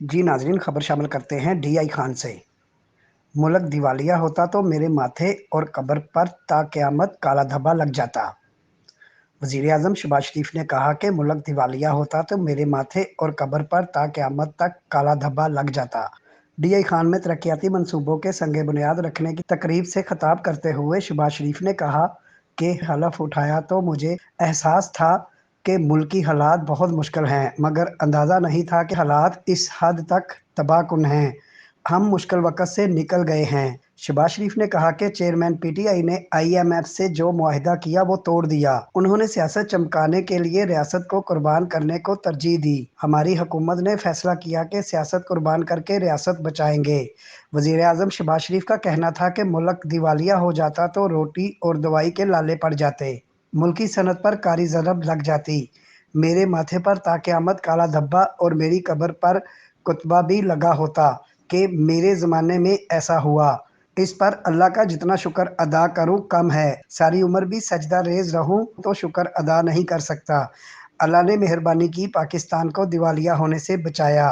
जी नाजरीन, खबर शामिल करते हैं DI खान से। मुल्क दिवालिया होता तो मेरे माथे और कब्र पर ता क़यामत काला धब्बा लग जाता। वज़ीर-ए-आज़म शहबाज शरीफ ने कहा कि मुल्क दिवालिया होता तो मेरे माथे और कब्र पर ता क़यामत तक काला धब्बा लग जाता। DI खान में तरक्याती मंसूबों के संग बुनियाद रखने की तकरीब से खिताब करते हुए शहबाज शरीफ ने कहा कि हलफ उठाया तो मुझे एहसास था कि मुल्की हालात बहुत मुश्किल हैं, मगर अंदाज़ा नहीं था कि हालात इस हद तक तबाहकुन हैं। हम मुश्किल वक़्त से निकल गए हैं। शहबाज शरीफ ने कहा कि चेयरमैन PTI ने IMF से जो मुआहिदा किया वो तोड़ दिया। उन्होंने सियासत चमकाने के लिए रियासत को कुर्बान करने को तरजीह दी। हमारी हुकूमत ने फैसला किया कि सियासत कुर्बान करके रियासत बचाएंगे। वज़ीर-ए-आज़म शहबाज शरीफ का कहना था कि मुल्क दिवालिया हो जाता तो रोटी और दवाई के लाले पड़ जाते, मुल्की सनत पर कारी ज़रब लग जाती, मेरे माथे पर ता क़यामत काला धब्बा और मेरी कब्र पर कुतबा भी लगा होता कि मेरे ज़माने में ऐसा हुआ। इस पर अल्लाह का जितना शुक्र अदा करूं कम है। सारी उम्र भी सजदा रेज़ रहूं तो शुक्र अदा नहीं कर सकता। अल्लाह ने मेहरबानी की, पाकिस्तान को दिवालिया होने से बचाया।